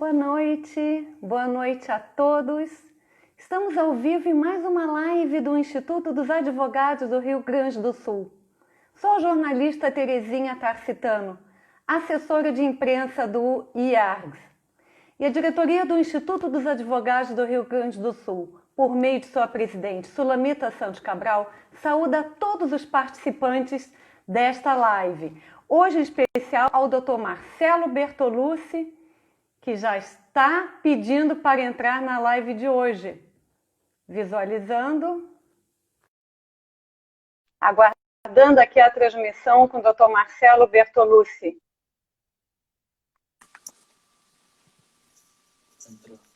Boa noite a todos. Estamos ao vivo em mais uma live do Instituto dos Advogados do Rio Grande do Sul. Sou a jornalista Terezinha Tarcitano, assessora de imprensa do IARGS. E a diretoria do Instituto dos Advogados do Rio Grande do Sul, por meio de sua presidente, Sulamita Santos Cabral, saúda todos os participantes desta live. Hoje, em especial, ao Dr. Marcelo Bertolucci, que já está pedindo para entrar na live de hoje. Visualizando. Aguardando aqui a transmissão com o Dr. Marcelo Bertolucci.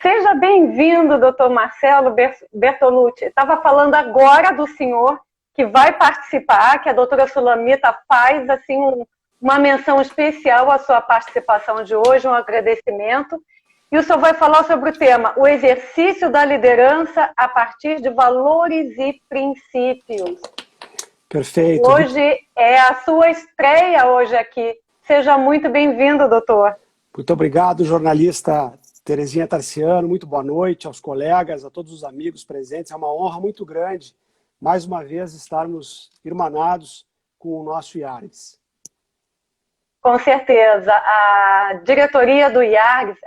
Seja bem-vindo, Dr. Marcelo Bertolucci. Estava falando agora do senhor que vai participar, que a doutora Sulamita faz assim uma menção especial à sua participação de hoje, um agradecimento. E o senhor vai falar sobre o tema, o exercício da liderança a partir de valores e princípios. Perfeito. Hoje é a sua estreia hoje aqui. Seja muito bem-vindo, doutor. Muito obrigado, jornalista Terezinha Tarciano. Muito boa noite aos colegas, a todos os amigos presentes. É uma honra muito grande, mais uma vez, estarmos irmanados com o nosso IARGS. Com certeza. A diretoria do IARGS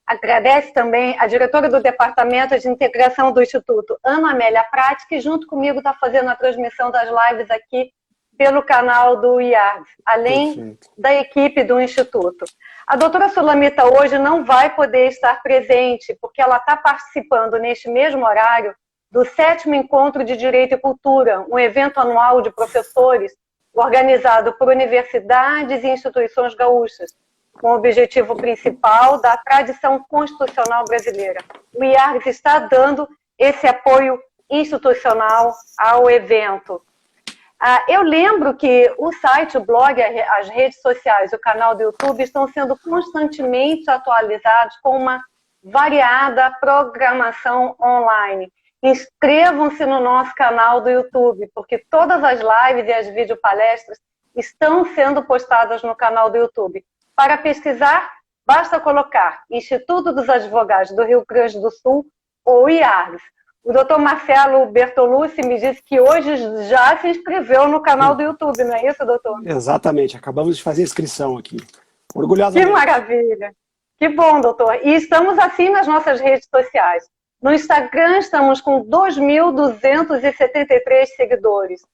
agradece também a diretora do Departamento de Integração do Instituto, Ana Amélia Prati, que junto comigo está fazendo a transmissão das lives aqui pelo canal do IARGS, além da equipe do Instituto. A doutora Sulamita hoje não vai poder estar presente, porque ela está participando neste mesmo horário do 7º Encontro de Direito e Cultura, um evento anual de professores organizado por universidades e instituições gaúchas, com o objetivo principal da tradição constitucional brasileira. O IARGS está dando esse apoio institucional ao evento. Eu lembro que o site, o blog, as redes sociais, o canal do YouTube estão sendo constantemente atualizados com uma variada programação online. Inscrevam-se no nosso canal do YouTube, porque todas as lives e as videopalestras estão sendo postadas no canal do YouTube. Para pesquisar, basta colocar Instituto dos Advogados do Rio Grande do Sul ou IARGS. O doutor Marcelo Bertolucci me disse que hoje já se inscreveu no canal do YouTube, não é isso, doutor? Exatamente, acabamos de fazer a inscrição aqui. Orgulhosamente. Que maravilha! Que bom, doutor. E estamos assim nas nossas redes sociais. No Instagram estamos com 2.273 seguidores.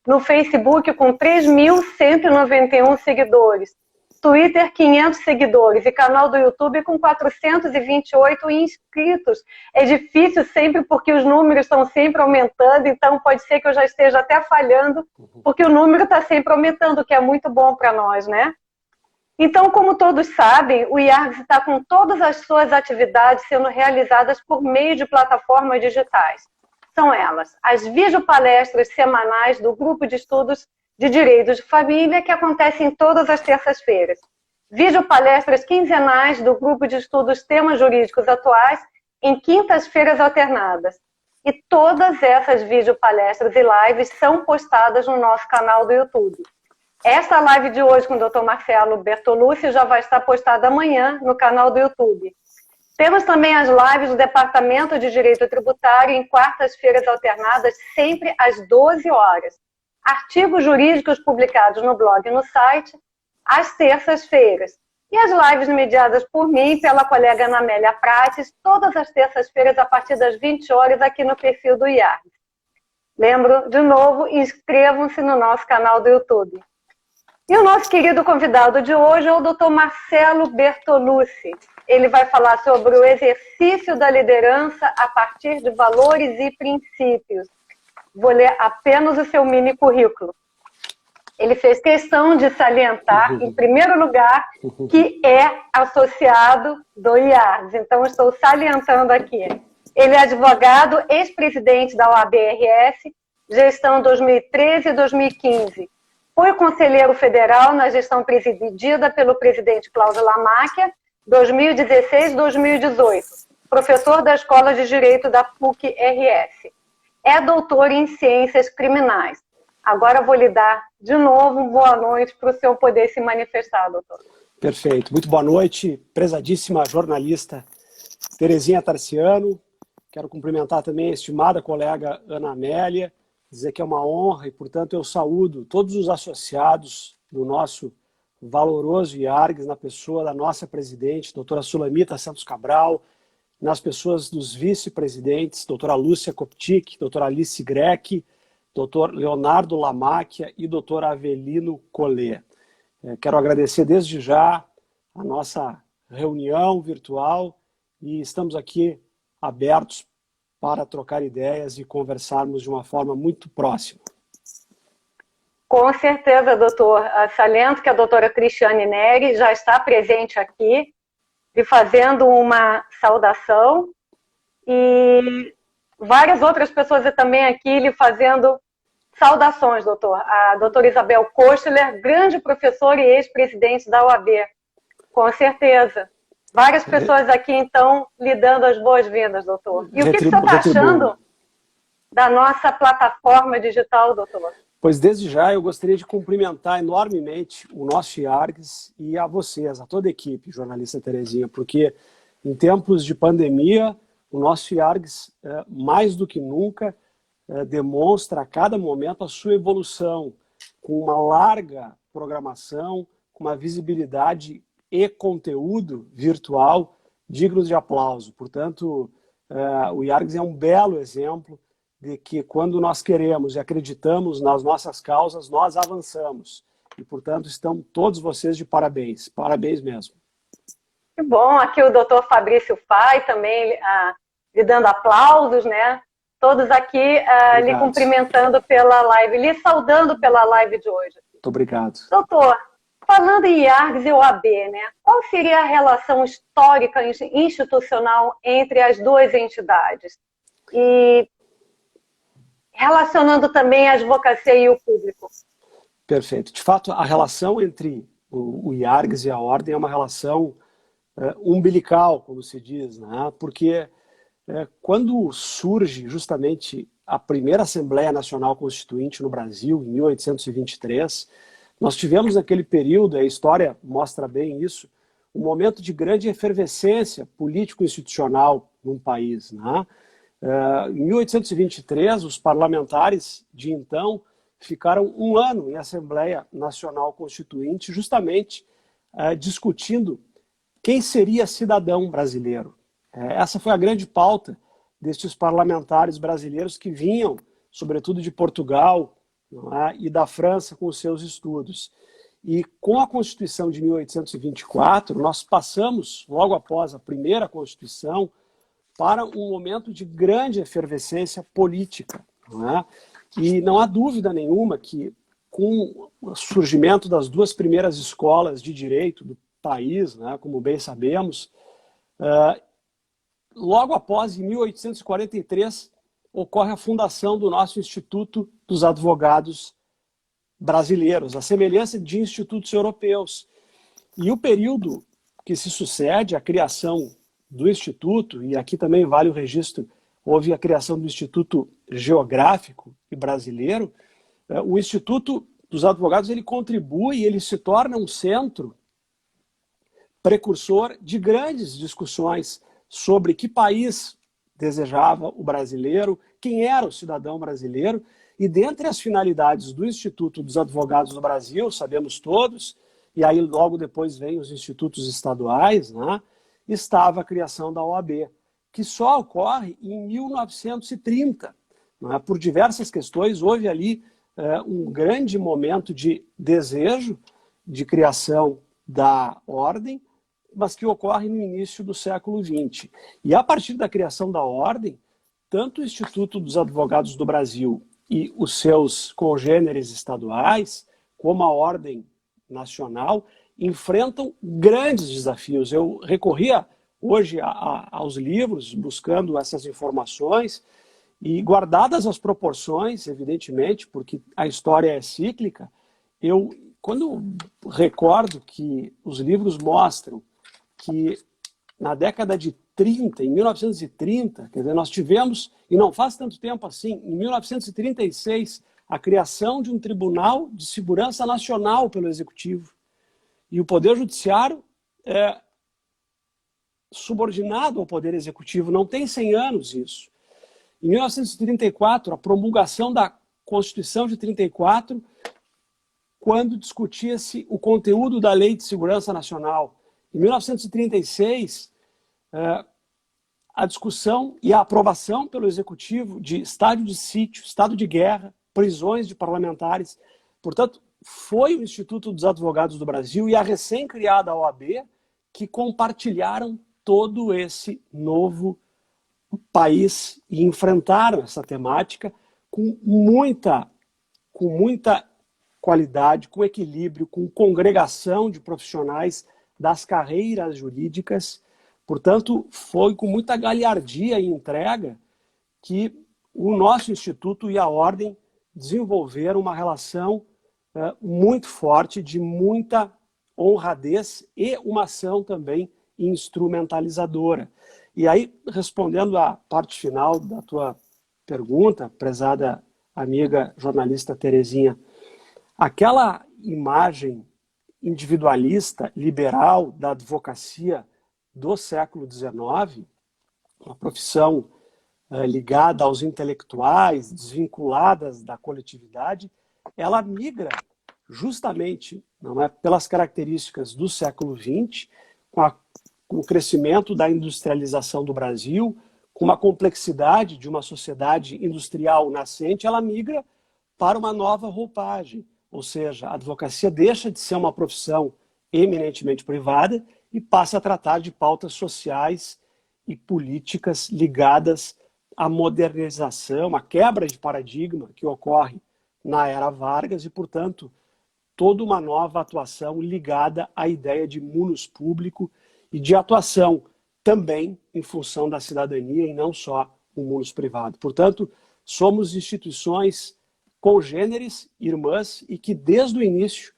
No Facebook com 3.191 seguidores. Twitter 500 seguidores. E canal do YouTube com 428 inscritos. É difícil sempre porque os números estão sempre aumentando, então pode ser que eu já esteja até falhando, porque o número está sempre aumentando, o que é muito bom para nós, né? Então, como todos sabem, o IARGS está com todas as suas atividades sendo realizadas por meio de plataformas digitais. São elas as videopalestras semanais do Grupo de Estudos de Direito de Família, que acontecem todas as terças-feiras. Videopalestras quinzenais do Grupo de Estudos Temas Jurídicos Atuais, em quintas-feiras alternadas. E todas essas videopalestras e lives são postadas no nosso canal do YouTube. Esta live de hoje com o Dr. Marcelo Bertolucci já vai estar postada amanhã no canal do YouTube. Temos também as lives do Departamento de Direito Tributário em quartas-feiras alternadas, sempre às 12 horas. Artigos jurídicos publicados no blog e no site, às terças-feiras. E as lives mediadas por mim e pela colega Ana Amélia Prates, todas as terças-feiras a partir das 20 horas aqui no perfil do IARGS. Lembro, de novo, inscrevam-se no nosso canal do YouTube. E o nosso querido convidado de hoje é o Dr. Marcelo Bertolucci. Ele vai falar sobre o exercício da liderança a partir de valores e princípios. Vou ler apenas o seu mini currículo. Ele fez questão de salientar, em primeiro lugar, que é associado do IARGS. Então, estou salientando aqui. Ele é advogado, ex-presidente da OAB-RS, gestão 2013 e 2015. Foi conselheiro federal na gestão presidida pelo presidente Cláudio Lamáquia, 2016 e 2018. Professor da Escola de Direito da PUC-RS. É doutor em Ciências Criminais. Agora vou lhe dar, de novo, boa noite para o senhor poder se manifestar, doutor. Perfeito. Muito boa noite, prezadíssima jornalista Terezinha Tarciano. Quero cumprimentar também a estimada colega Ana Amélia, dizer que é uma honra e, portanto, eu saúdo todos os associados do nosso valoroso IARGS, na pessoa da nossa presidente, doutora Sulamita Santos Cabral, nas pessoas dos vice-presidentes, doutora Lúcia Koptik, doutora Alice Greck, doutor Leonardo Lamacchia e doutor Avelino Collet. Quero agradecer desde já a nossa reunião virtual e estamos aqui abertos para trocar ideias e conversarmos de uma forma muito próxima. Com certeza, doutor. Saliento que a doutora Cristiane Neri já está presente aqui, lhe fazendo uma saudação, e várias outras pessoas também aqui lhe fazendo saudações, doutor. A doutora Isabel Kostler, grande professora e ex-presidente da OAB. Com certeza. Várias pessoas aqui, então, lhe dando as boas-vindas, doutor. E o que o senhor está achando da nossa plataforma digital, doutor? Pois, desde já, eu gostaria de cumprimentar enormemente o nosso IARGS e a vocês, a toda a equipe, jornalista Terezinha, porque em tempos de pandemia, o nosso IARGS, mais do que nunca, demonstra a cada momento a sua evolução, com uma larga programação, com uma visibilidade e conteúdo virtual dignos de aplauso. Portanto, o IARGS é um belo exemplo de que quando nós queremos e acreditamos nas nossas causas, nós avançamos. E, portanto, estão todos vocês de parabéns. Parabéns mesmo. Que bom. Aqui o doutor Fabrício Fai também lhe dando aplausos, né? Todos aqui lhe cumprimentando pela live, lhe saudando pela live de hoje. Muito obrigado. Doutor, falando em IARGS e OAB, né? Qual seria a relação histórica e institucional entre as duas entidades? E relacionando também a advocacia e o público. Perfeito. De fato, a relação entre o IARGS e a Ordem é uma relação umbilical, como se diz, né? Porque quando surge justamente a primeira Assembleia Nacional Constituinte no Brasil, em 1823, nós tivemos naquele período, a história mostra bem isso, um momento de grande efervescência político-institucional num país, né? Em 1823, os parlamentares de então ficaram um ano em Assembleia Nacional Constituinte justamente discutindo quem seria cidadão brasileiro. Essa foi a grande pauta destes parlamentares brasileiros que vinham, sobretudo de Portugal, não é, e da França com os seus estudos. E com a Constituição de 1824, nós passamos, logo após a primeira Constituição, para um momento de grande efervescência política. Não é? E não há dúvida nenhuma que, com o surgimento das duas primeiras escolas de direito do país, né, como bem sabemos, logo após, em 1843, ocorre a fundação do nosso Instituto dos Advogados Brasileiros, a semelhança de institutos europeus. E o período que se sucede à criação do Instituto, e aqui também vale o registro, houve a criação do Instituto Geográfico e Brasileiro, o Instituto dos Advogados ele contribui, ele se torna um centro precursor de grandes discussões sobre que país desejava o brasileiro, quem era o cidadão brasileiro, e dentre as finalidades do Instituto dos Advogados do Brasil, sabemos todos, e aí logo depois vem os institutos estaduais, né, estava a criação da OAB, que só ocorre em 1930. Né, por diversas questões, houve ali um grande momento de desejo de criação da ordem, mas que ocorre no início do século XX. E a partir da criação da ordem, tanto o Instituto dos Advogados do Brasil e os seus congêneres estaduais, como a ordem nacional, enfrentam grandes desafios. Eu recorria hoje aos livros, buscando essas informações, e guardadas as proporções, evidentemente, porque a história é cíclica, quando recordo que os livros mostram que na década de 30, em 1930, quer dizer, nós tivemos, e não faz tanto tempo assim, em 1936, a criação de um Tribunal de Segurança Nacional pelo Executivo. E o Poder Judiciário é subordinado ao Poder Executivo, não tem 100 anos isso. Em 1934, a promulgação da Constituição de 34, quando discutia-se o conteúdo da Lei de Segurança Nacional. Em 1936, a discussão e a aprovação pelo Executivo de estado de sítio, estado de guerra, prisões de parlamentares. Portanto, foi o Instituto dos Advogados do Brasil e a recém-criada OAB que compartilharam todo esse novo país e enfrentaram essa temática com muita qualidade, com equilíbrio, com congregação de profissionais das carreiras jurídicas. Portanto, foi com muita galhardia e entrega que o nosso Instituto e a Ordem desenvolveram uma relação muito forte, de muita honradez e uma ação também instrumentalizadora. E aí, respondendo à parte final da tua pergunta, prezada amiga jornalista Terezinha, aquela imagem individualista, liberal da advocacia do século XIX, uma profissão ligada aos intelectuais, desvinculadas da coletividade, ela migra justamente, não é, pelas características do século XX, com o crescimento da industrialização do Brasil, com uma complexidade de uma sociedade industrial nascente, ela migra para uma nova roupagem. Ou seja, a advocacia deixa de ser uma profissão eminentemente privada e passa a tratar de pautas sociais e políticas ligadas à modernização, à quebra de paradigma que ocorre na era Vargas e, portanto, toda uma nova atuação ligada à ideia de munus público e de atuação também em função da cidadania e não só o munus privado. Portanto, somos instituições congêneres, irmãs, e que desde o início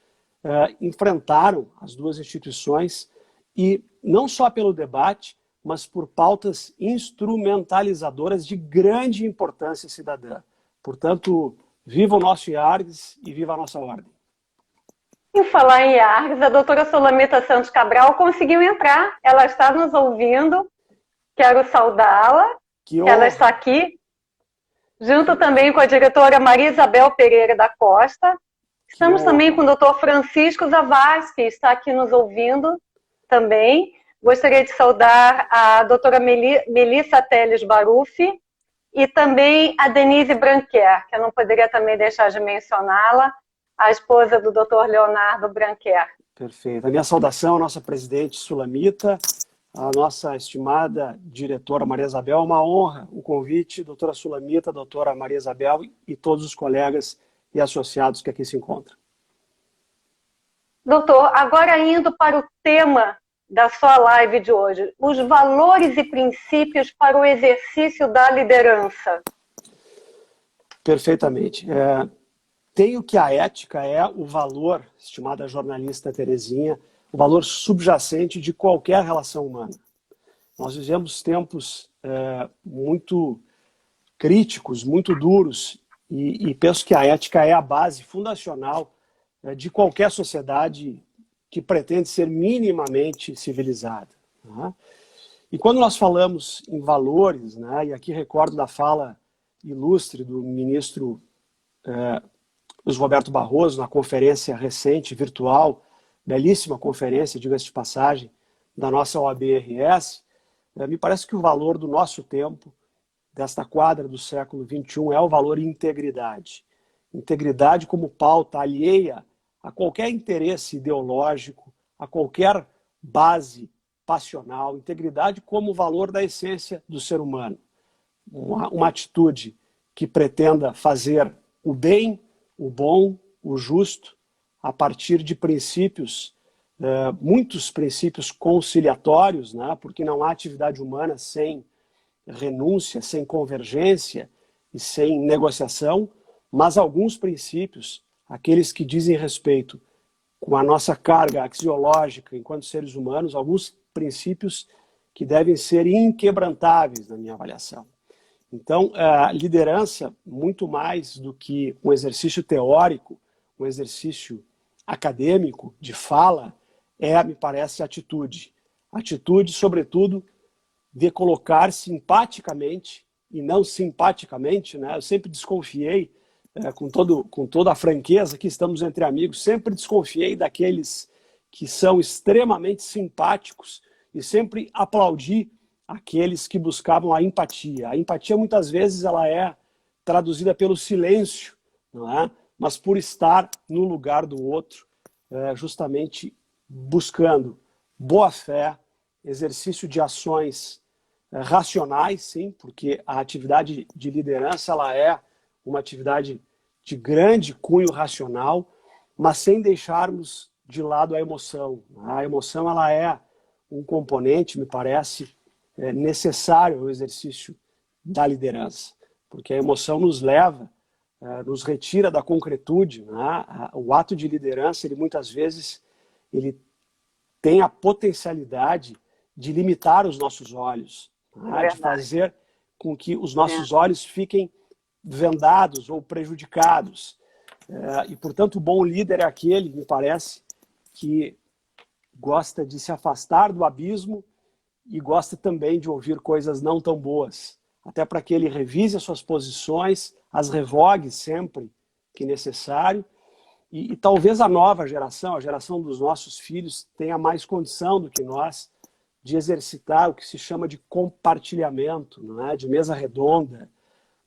enfrentaram as duas instituições e não só pelo debate, mas por pautas instrumentalizadoras de grande importância cidadã. Portanto, viva o nosso IARGS e viva a nossa ordem. Em falar em IARGS, a doutora Sulamita Santos Cabral conseguiu entrar. Ela está nos ouvindo. Quero saudá-la. Ela está aqui, junto também com a diretora Maria Isabel Pereira da Costa. Estamos também com o doutor Francisco Zavascki, que está aqui nos ouvindo também. Gostaria de saudar a doutora Melissa Teles Baruffi e também a Denise Branquer, que eu não poderia também deixar de mencioná-la, a esposa do doutor Leonardo Branquer. Perfeito. A minha saudação à nossa presidente Sulamita, a nossa estimada diretora Maria Isabel. É uma honra o convite, doutora Sulamita, doutora Maria Isabel e todos os colegas e associados que aqui se encontram. Doutor, agora indo para o tema da sua live de hoje, os valores e princípios para o exercício da liderança. Perfeitamente. Tenho que a ética é o valor, estimada jornalista Terezinha, o valor subjacente de qualquer relação humana. Nós vivemos tempos muito críticos, muito duros, e penso que a ética é a base fundacional de qualquer sociedade que pretende ser minimamente civilizada. Né? E quando nós falamos em valores, né, e aqui recordo da fala ilustre do ministro Luiz Roberto Barroso, na conferência recente, virtual, belíssima conferência, diga-se de passagem, da nossa OAB-RS, me parece que o valor do nosso tempo, desta quadra do século XXI, é o valor integridade. Integridade como pauta alheia a qualquer interesse ideológico, a qualquer base passional. Integridade como valor da essência do ser humano. Uma atitude que pretenda fazer o bem, o bom, o justo, a partir de princípios, muitos princípios conciliatórios, né? Porque não há atividade humana sem renúncia, sem convergência e sem negociação, mas alguns princípios, aqueles que dizem respeito com a nossa carga axiológica enquanto seres humanos, alguns princípios que devem ser inquebrantáveis na minha avaliação. Então, a liderança, muito mais do que um exercício teórico, um exercício acadêmico de fala, me parece, atitude. Atitude, sobretudo, de colocar-se empaticamente e não simpaticamente, né? Eu sempre desconfiei, com toda a franqueza que estamos entre amigos, sempre desconfiei daqueles que são extremamente simpáticos e sempre aplaudi aqueles que buscavam a empatia. A empatia, muitas vezes, ela é traduzida pelo silêncio, não é? Mas por estar no lugar do outro, justamente buscando boa fé, exercício de ações racionais, sim, porque a atividade de liderança ela é uma atividade de grande cunho racional, mas sem deixarmos de lado a emoção. A emoção ela é um componente, me parece, necessário ao exercício da liderança, porque a emoção nos leva, nos retira da concretude, né? O ato de liderança, ele muitas vezes, ele tem a potencialidade de limitar os nossos olhos, né? De fazer com que os nossos olhos fiquem vendados ou prejudicados. E, portanto, o bom líder é aquele, me parece, que gosta de se afastar do abismo e gosta também de ouvir coisas não tão boas, até para que ele revise as suas posições, as revogue sempre que necessário, e talvez a nova geração, a geração dos nossos filhos, tenha mais condição do que nós de exercitar o que se chama de compartilhamento, não é? De mesa redonda,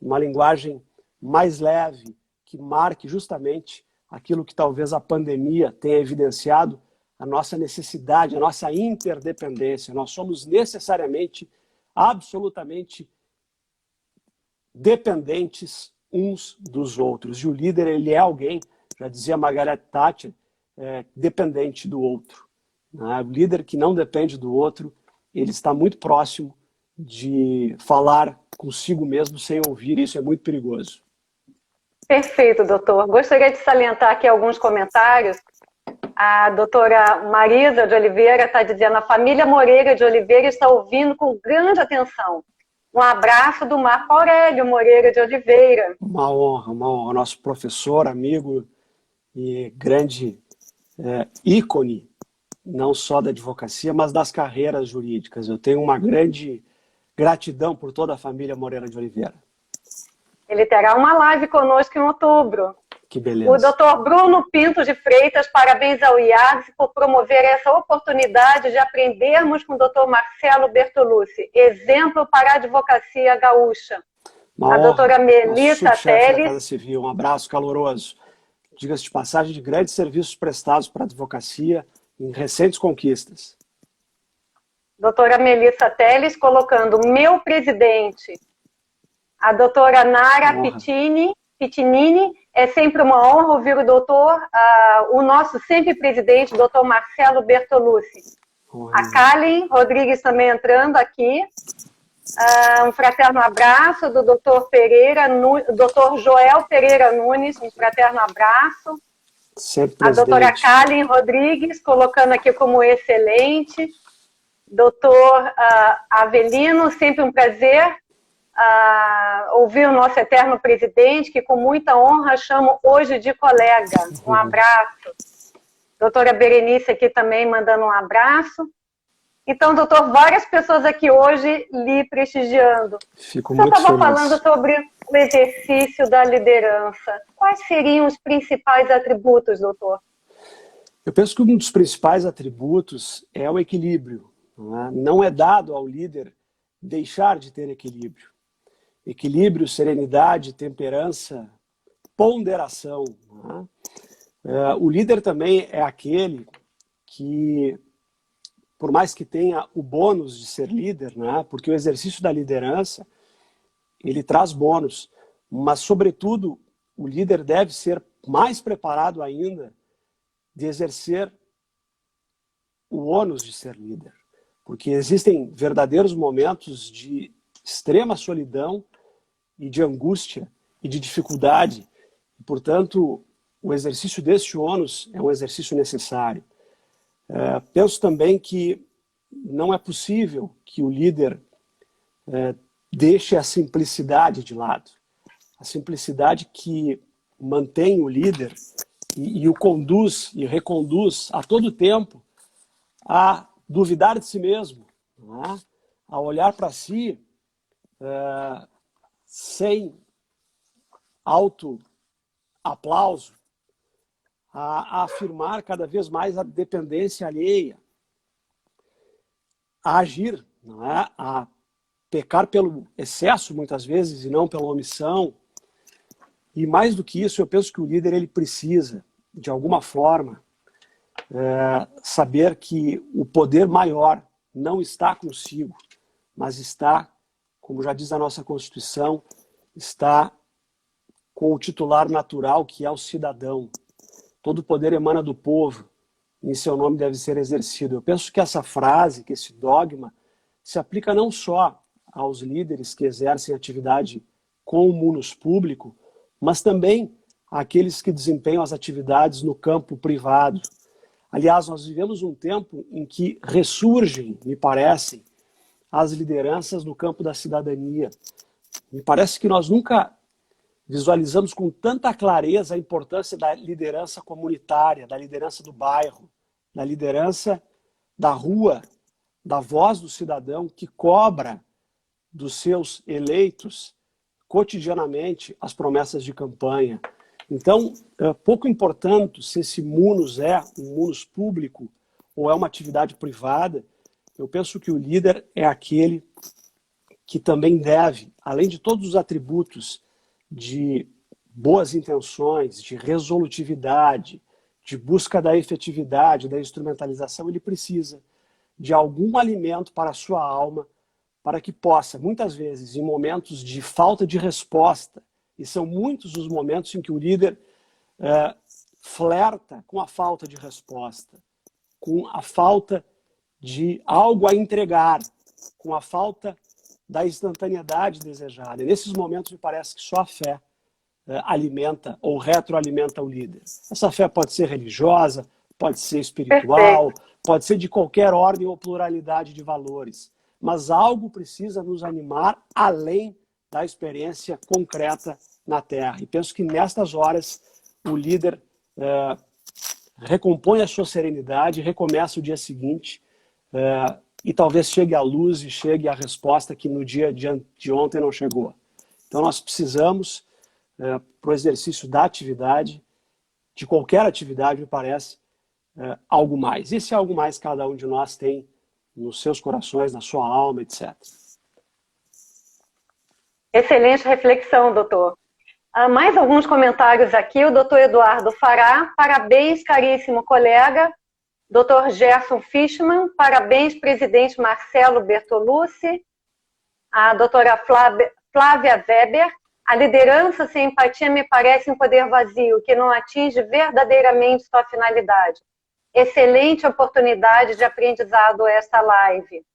uma linguagem mais leve, que marque justamente aquilo que talvez a pandemia tenha evidenciado, a nossa necessidade, a nossa interdependência. Nós somos necessariamente, absolutamente dependentes uns dos outros. E o líder, ele é alguém, já dizia Margaret Thatcher, dependente do outro. O líder que não depende do outro, ele está muito próximo de falar consigo mesmo sem ouvir. Isso é muito perigoso. Perfeito, doutor. Gostaria de salientar aqui alguns comentários. A doutora Marisa de Oliveira está dizendo: a família Moreira de Oliveira está ouvindo com grande atenção. Um abraço do Marco Aurélio Moreira de Oliveira. Uma honra, uma honra. Nosso professor, amigo e grande ícone, não só da advocacia, mas das carreiras jurídicas. Eu tenho uma grande gratidão por toda a família Moreira de Oliveira. Ele terá uma live conosco em outubro. Que beleza. O doutor Bruno Pinto de Freitas, parabéns ao IAGS por promover essa oportunidade de aprendermos com o doutor Marcelo Bertolucci, exemplo para a advocacia gaúcha. A doutora Melissa Teles. Da Casa Civil, um abraço caloroso. Diga-se de passagem, de grandes serviços prestados para a advocacia em recentes conquistas. Doutora Melissa Teles colocando meu presidente. A doutora Nara Pitinini, é sempre uma honra ouvir o doutor, o nosso sempre presidente, doutor Marcelo Bertolucci. A Kalen Rodrigues também entrando aqui. Um fraterno abraço do doutor doutor Joel Pereira Nunes, um fraterno abraço. A doutora Kalen Rodrigues, colocando aqui como excelente. Doutor Avelino, sempre um prazer ouvir o nosso eterno presidente, que com muita honra chamo hoje de colega. Um abraço. Doutora Berenice aqui também mandando um abraço. Então, doutor, várias pessoas aqui hoje lhe prestigiando. Fico muito feliz. Você estava falando sobre o exercício da liderança. Quais seriam os principais atributos, doutor? Eu penso que um dos principais atributos é o equilíbrio. Não é dado ao líder deixar de ter equilíbrio. Equilíbrio, serenidade, temperança, ponderação. O líder também é aquele que, por mais que tenha o bônus de ser líder, porque o exercício da liderança, ele traz bônus, mas, sobretudo, o líder deve ser mais preparado ainda de exercer o ônus de ser líder. Porque existem verdadeiros momentos de extrema solidão e de angústia e de dificuldade. E, portanto, o exercício deste ônus é um exercício necessário. Penso também que não é possível que o líder deixe a simplicidade de lado. A simplicidade que mantém o líder e o conduz e reconduz a todo tempo a duvidar de si mesmo, né? A olhar para si sem auto-aplauso, a afirmar cada vez mais a dependência alheia, a agir, não é? A pecar pelo excesso, muitas vezes, e não pela omissão. E mais do que isso, eu penso que o líder ele precisa, de alguma forma, saber que o poder maior não está consigo, mas está, como já diz a nossa Constituição, está com o titular natural, que é o cidadão. Todo poder emana do povo, e em seu nome deve ser exercido. Eu penso que essa frase, que esse dogma, se aplica não só aos líderes que exercem atividade com o munus público, mas também àqueles que desempenham as atividades no campo privado. Aliás, nós vivemos um tempo em que ressurgem, me parecem, as lideranças no campo da cidadania. Me parece que nós nunca visualizamos com tanta clareza a importância da liderança comunitária, da liderança do bairro, da liderança da rua, da voz do cidadão que cobra dos seus eleitos cotidianamente as promessas de campanha. Então, pouco importante se esse munus é um munus público ou é uma atividade privada, eu penso que o líder é aquele que também deve, além de todos os atributos de boas intenções, de resolutividade, de busca da efetividade, da instrumentalização, ele precisa de algum alimento para a sua alma, para que possa, muitas vezes, em momentos de falta de resposta, e são muitos os momentos em que o líder flerta com a falta de resposta, com a falta de algo a entregar, com a falta da instantaneidade desejada. E nesses momentos me parece que só a fé alimenta ou retroalimenta o líder. Essa fé pode ser religiosa, pode ser espiritual, pode ser de qualquer ordem ou pluralidade de valores. Mas algo precisa nos animar além da experiência concreta na Terra. E penso que nestas horas o líder recompõe a sua serenidade, recomeça o dia seguinte e talvez chegue à luz e chegue à resposta que no dia de ontem não chegou. Então nós precisamos, para o exercício da atividade, de qualquer atividade, me parece, algo mais. Esse algo mais cada um de nós tem nos seus corações, na sua alma, etc. Excelente reflexão, doutor. Mais alguns comentários aqui. O doutor Eduardo Fará, parabéns, caríssimo colega. Doutor Gerson Fishman, parabéns, presidente Marcelo Bertolucci. A doutora Flávia Weber, a liderança sem empatia me parece um poder vazio, que não atinge verdadeiramente sua finalidade. Excelente oportunidade de aprendizado esta live.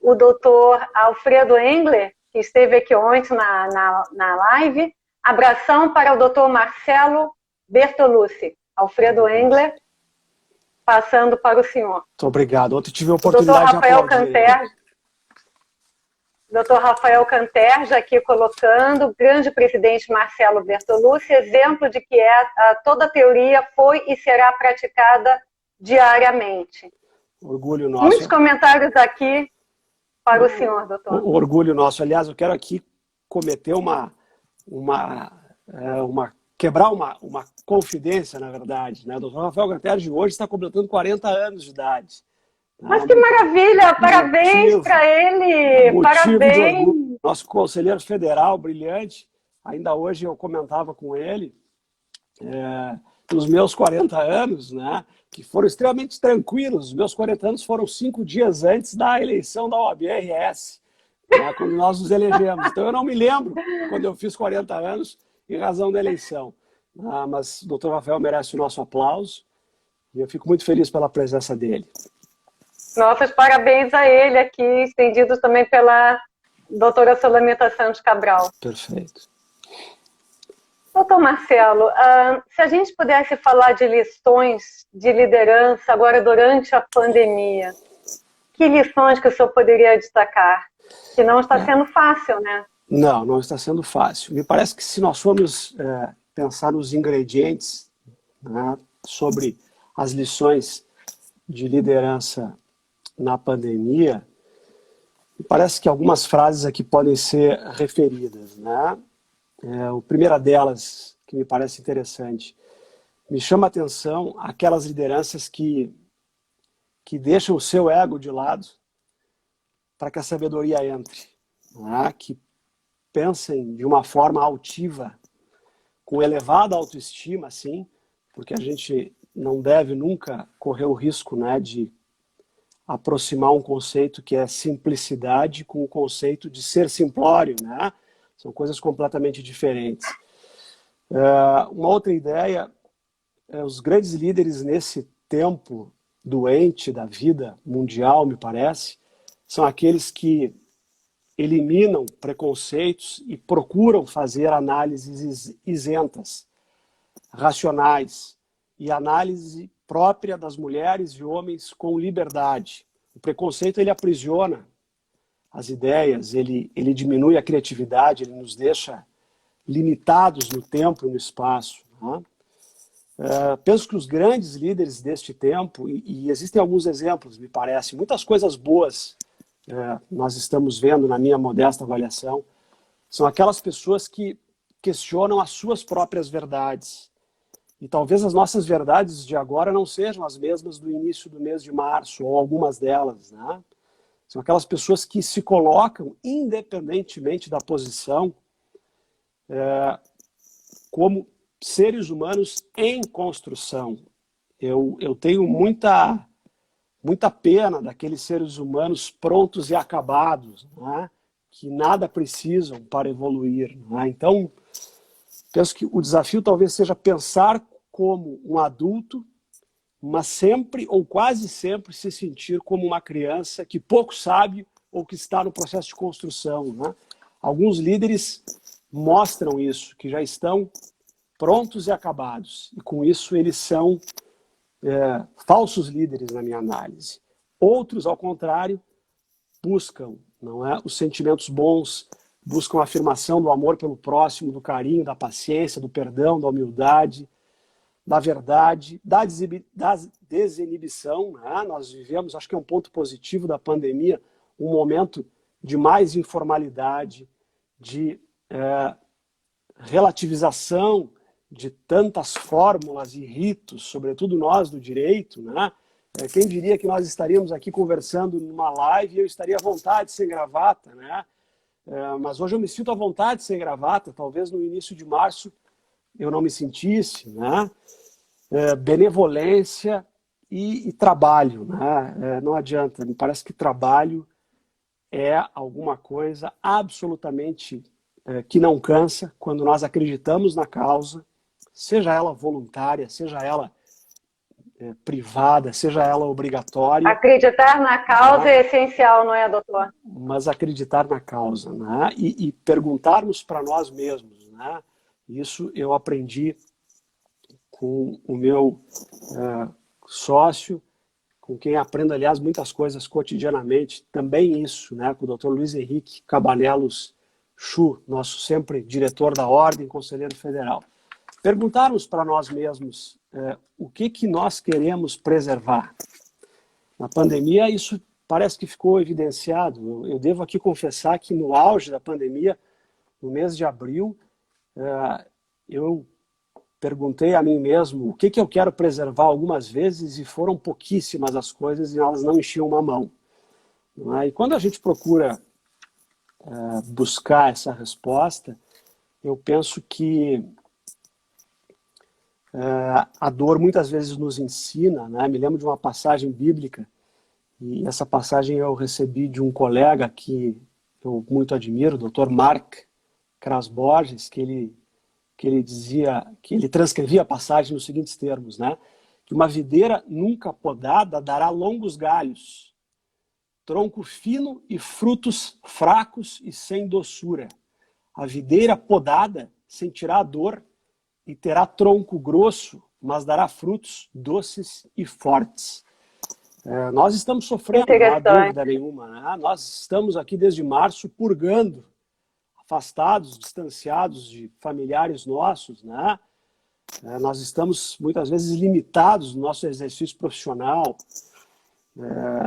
O doutor Alfredo Engler, que esteve aqui ontem na live, abração para o doutor Marcelo Bertolucci. Alfredo Engler, passando para o senhor. Muito obrigado. Ontem tive a oportunidade de aplaudir. Doutor Rafael Canterja aqui colocando, grande presidente Marcelo Bertolucci, exemplo de que toda a teoria foi e será praticada diariamente. Orgulho nosso. Muitos comentários aqui para o senhor, doutor. Orgulho nosso. Aliás, eu quero aqui cometer quebrar uma confidência, na verdade. Né? O doutor Rafael Canterja hoje está completando 40 anos de idade. Mas que maravilha! Parabéns para ele! Parabéns! Nosso conselheiro federal, brilhante. Ainda hoje eu comentava com ele nos meus 40 anos, né, que foram extremamente tranquilos. Os meus 40 anos foram 5 dias antes da eleição da OAB-RS, né, quando nós nos elegemos. Então eu não me lembro quando eu fiz 40 anos em razão da eleição. Mas o doutor Rafael merece o nosso aplauso e eu fico muito feliz pela presença dele. Nossos parabéns a ele aqui, estendidos também pela doutora Solamita Santos Cabral. Perfeito. Doutor Marcelo, se a gente pudesse falar de lições de liderança agora durante a pandemia, que lições que o senhor poderia destacar? Que não está sendo fácil, né? Não está sendo fácil. Me parece que se nós formos pensar nos ingredientes, né, sobre as lições de liderança na pandemia, me parece que algumas frases aqui podem ser referidas, né? A primeira delas, que me parece interessante, me chama a atenção aquelas lideranças que deixam o seu ego de lado para que a sabedoria entre, né? Que pensem de uma forma altiva, com elevada autoestima, sim, porque a gente não deve nunca correr o risco, né, de aproximar um conceito que é simplicidade com o conceito de ser simplório, né? São coisas completamente diferentes. Uma outra ideia é os grandes líderes nesse tempo doente da vida mundial, me parece, são aqueles que eliminam preconceitos e procuram fazer análises isentas, racionais e análise própria das mulheres e homens com liberdade. O preconceito, ele aprisiona as ideias, ele diminui a criatividade, ele nos deixa limitados no tempo e no espaço, né? Penso que os grandes líderes deste tempo, e existem alguns exemplos, me parece, muitas coisas boas nós estamos vendo na minha modesta avaliação, são aquelas pessoas que questionam as suas próprias verdades. E talvez as nossas verdades de agora não sejam as mesmas do início do mês de março, ou algumas delas, né? São aquelas pessoas que se colocam, independentemente da posição, como seres humanos em construção. Eu tenho muita pena daqueles seres humanos prontos e acabados, né? Que nada precisam para evoluir, né? Então, penso que o desafio talvez seja pensar como um adulto, mas sempre ou quase sempre se sentir como uma criança que pouco sabe ou que está no processo de construção, né? Alguns líderes mostram isso, que já estão prontos e acabados, e com isso eles são falsos líderes na minha análise. Outros, ao contrário, buscam, não é, os sentimentos bons, buscam a afirmação do amor pelo próximo, do carinho, da paciência, do perdão, da humildade, da verdade, da desinibição, né? Nós vivemos, acho que é um ponto positivo da pandemia, um momento de mais informalidade, de relativização de tantas fórmulas e ritos, sobretudo nós do direito, né? Quem diria que nós estaríamos aqui conversando numa live e eu estaria à vontade sem gravata, né? Mas hoje eu me sinto à vontade sem gravata, talvez no início de março eu não me sentisse, né? Benevolência e trabalho, né? Não adianta, me parece que trabalho é alguma coisa absolutamente que não cansa quando nós acreditamos na causa, seja ela voluntária, seja ela privada, seja ela obrigatória. Acreditar na causa, né, é essencial, não é, doutor? Mas acreditar na causa, né? E perguntarmos para nós mesmos, né? Isso eu aprendi com o meu sócio, com quem aprendo, aliás, muitas coisas cotidianamente, também isso, né? Com o Dr. Luiz Henrique Cabanelos Chu, nosso sempre diretor da Ordem, conselheiro federal. Perguntarmos para nós mesmos o que nós queremos preservar. Na pandemia, isso parece que ficou evidenciado. Eu devo aqui confessar que no auge da pandemia, no mês de abril, eu perguntei a mim mesmo o que eu quero preservar algumas vezes e foram pouquíssimas as coisas e elas não enchiam uma mão. E quando a gente procura buscar essa resposta, eu penso que a dor muitas vezes nos ensina, né? Me lembro de uma passagem bíblica, e essa passagem eu recebi de um colega que eu muito admiro, o Dr. Mark Krasborges, que ele dizia, que ele transcrevia a passagem nos seguintes termos, né? Que uma videira nunca podada dará longos galhos, tronco fino e frutos fracos e sem doçura. A videira podada sentirá a dor e terá tronco grosso, mas dará frutos doces e fortes. Nós estamos sofrendo, não há dúvida nenhuma, né? Nós estamos aqui desde março purgando, afastados, distanciados de familiares nossos, né? Nós estamos muitas vezes limitados no nosso exercício profissional.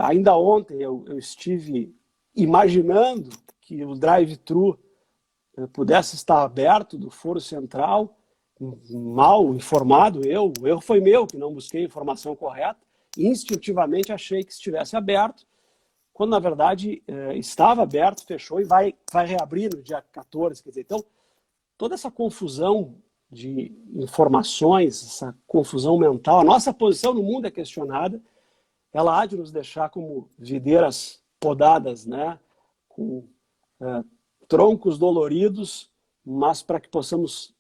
Ainda ontem eu estive imaginando que o drive-thru pudesse estar aberto do Foro Central, mal informado, o erro foi meu, que não busquei a informação correta, instintivamente achei que estivesse aberto, quando na verdade estava aberto, fechou e vai reabrir no dia 14. Quer dizer, então, toda essa confusão de informações, essa confusão mental, a nossa posição no mundo é questionada, ela há de nos deixar como videiras podadas, né? Com troncos doloridos, mas para que possamos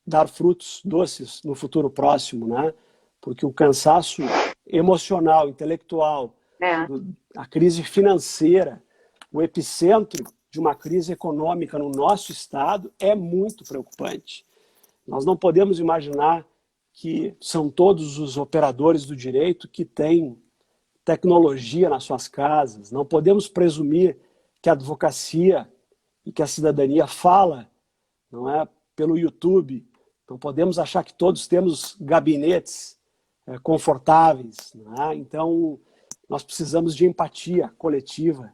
dar frutos doces no futuro próximo, né? Porque o cansaço emocional, intelectual, a crise financeira, o epicentro de uma crise econômica no nosso estado é muito preocupante. Nós não podemos imaginar que são todos os operadores do direito que têm tecnologia nas suas casas. Não podemos presumir que a advocacia e que a cidadania fala, não é, pelo YouTube. Não podemos achar que todos temos gabinetes confortáveis. Não é? Então, nós precisamos de empatia coletiva,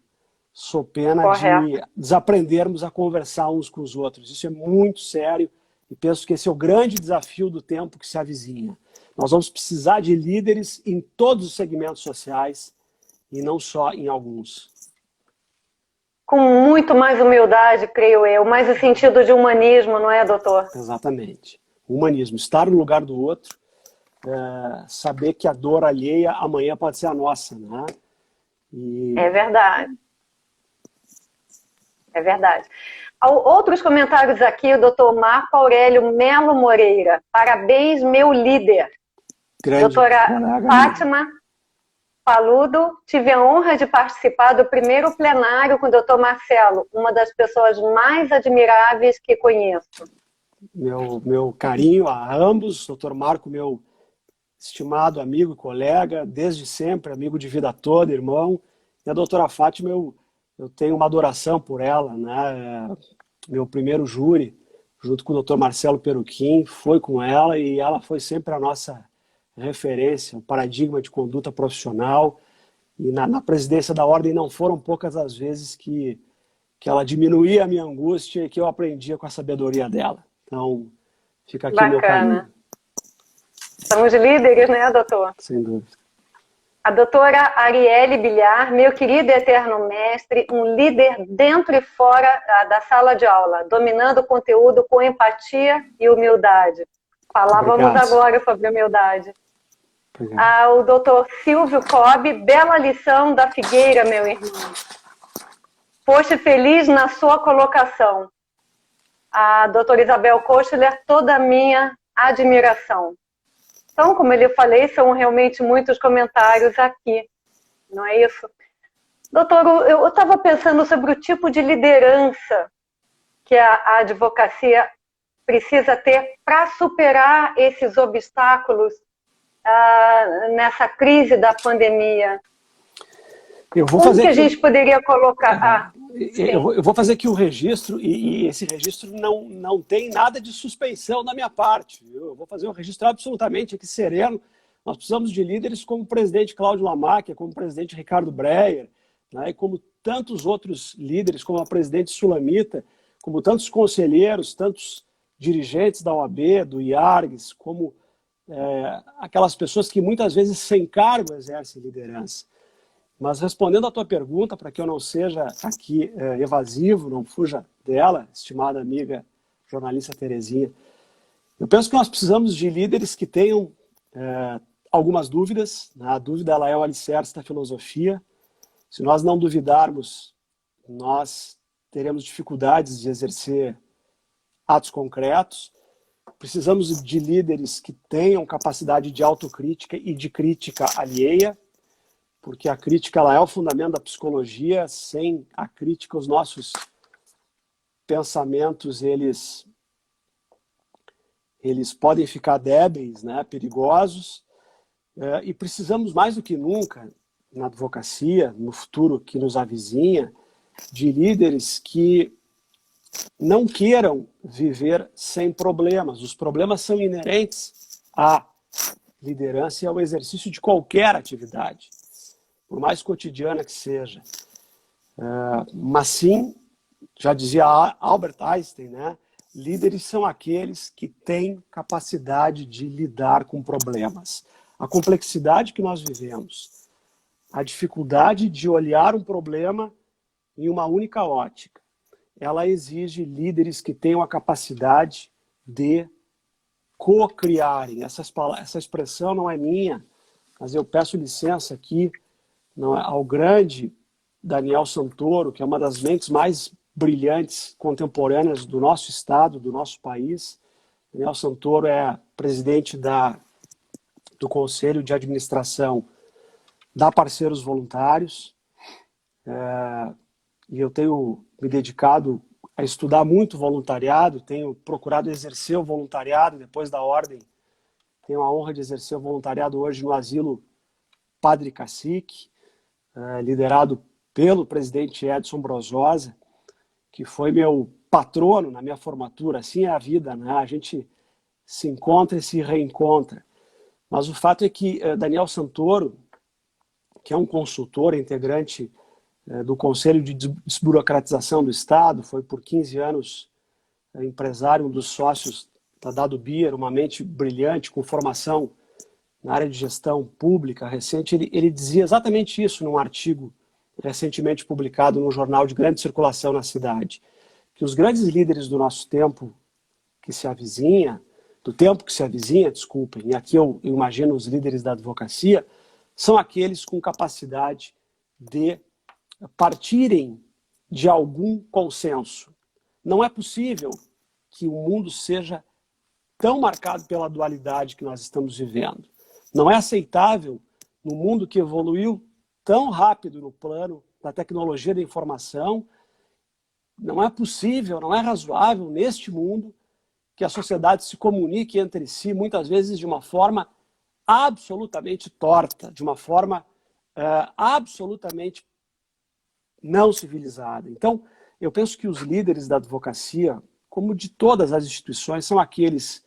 sob pena de desaprendermos a conversar uns com os outros. Isso é muito sério e penso que esse é o grande desafio do tempo que se avizinha. Nós vamos precisar de líderes em todos os segmentos sociais e não só em alguns. Com muito mais humildade, creio eu, mais o sentido de humanismo, não é, doutor? Exatamente. Humanismo, estar no lugar do outro, saber que a dor alheia amanhã pode ser a nossa, né? É verdade. É verdade. Outros comentários aqui, o doutor Marco Aurélio Melo Moreira. Parabéns, meu líder. Grande doutora Fátima Paludo, tive a honra de participar do primeiro plenário com o doutor Marcelo, uma das pessoas mais admiráveis que conheço. Meu carinho a ambos, doutor Marco, meu estimado amigo e colega, desde sempre, amigo de vida toda, irmão. E a doutora Fátima, eu tenho uma adoração por ela, né? Meu primeiro júri, junto com o doutor Marcelo Peruquim, foi com ela e ela foi sempre a nossa referência, um paradigma de conduta profissional. E na presidência da ordem não foram poucas as vezes que ela diminuía a minha angústia e que eu aprendia com a sabedoria dela. Então, fica aqui meu carinho. Somos líderes, né, doutor? Sem dúvida. A doutora Arielle Bilhar, meu querido e eterno mestre, um líder dentro e fora da sala de aula, dominando o conteúdo com empatia e humildade. Falávamos agora sobre humildade. O doutor Silvio Cobb, bela lição da Figueira, meu irmão. Foste feliz na sua colocação. A doutora Isabel Kochler, toda a minha admiração. Então, como eu falei, são realmente muitos comentários aqui, não é isso? Doutor, eu estava pensando sobre o tipo de liderança que a advocacia precisa ter para superar esses obstáculos nessa crise da pandemia. Como que a gente poderia colocar? Eu vou fazer aqui um registro, e esse registro não tem nada de suspeição da minha parte. Eu vou fazer um registro absolutamente aqui sereno. Nós precisamos de líderes como o presidente Cláudio Lamáquia, como o presidente Ricardo Breyer, né, e como tantos outros líderes, como a presidente Sulamita, como tantos conselheiros, tantos dirigentes da OAB, do IARGS, como aquelas pessoas que muitas vezes sem cargo exercem liderança. Mas respondendo à tua pergunta, para que eu não seja aqui evasivo, não fuja dela, estimada amiga jornalista Terezinha, eu penso que nós precisamos de líderes que tenham algumas dúvidas. A dúvida ela é o alicerce da filosofia. Se nós não duvidarmos, nós teremos dificuldades de exercer atos concretos. Precisamos de líderes que tenham capacidade de autocrítica e de crítica alheia, porque a crítica ela é o fundamento da psicologia. Sem a crítica, os nossos pensamentos eles podem ficar débeis, né, perigosos, e precisamos mais do que nunca, na advocacia, no futuro que nos avizinha, de líderes que não queiram viver sem problemas. Os problemas são inerentes à liderança e ao exercício de qualquer atividade. por mais cotidiana que seja. Mas sim, já dizia Albert Einstein, né? Líderes são aqueles que têm capacidade de lidar com problemas. A complexidade que nós vivemos, a dificuldade de olhar um problema em uma única ótica, ela exige líderes que tenham a capacidade de co-criarem. Essa expressão não é minha, mas eu peço licença aqui ao grande Daniel Santoro, que é uma das mentes mais brilhantes contemporâneas do nosso estado, do nosso país. Daniel Santoro é presidente do Conselho de Administração da Parceiros Voluntários, e eu tenho me dedicado a estudar muito voluntariado, tenho procurado exercer o voluntariado depois da ordem. Tenho a honra de exercer o voluntariado hoje no Asilo Padre Cacique, liderado pelo presidente Edson Brozosa, que foi meu patrono na minha formatura. Assim é a vida, né? A gente se encontra e se reencontra. Mas o fato é que Daniel Santoro, que é um consultor, integrante do Conselho de Desburocratização do Estado, foi por 15 anos empresário, um dos sócios da Dado Beer, uma mente brilhante, com formação na área de gestão pública recente. Ele dizia exatamente isso num artigo recentemente publicado num jornal de grande circulação na cidade, que os grandes líderes do nosso tempo que se avizinha, desculpem, e aqui eu imagino os líderes da advocacia, são aqueles com capacidade de partirem de algum consenso. Não é possível que o mundo seja tão marcado pela dualidade que nós estamos vivendo. Não é aceitável, no mundo que evoluiu tão rápido no plano da tecnologia da informação, não é possível, não é razoável neste mundo que a sociedade se comunique entre si, muitas vezes de uma forma absolutamente torta, de uma forma absolutamente não civilizada. Então, eu penso que os líderes da advocacia, como de todas as instituições, são aqueles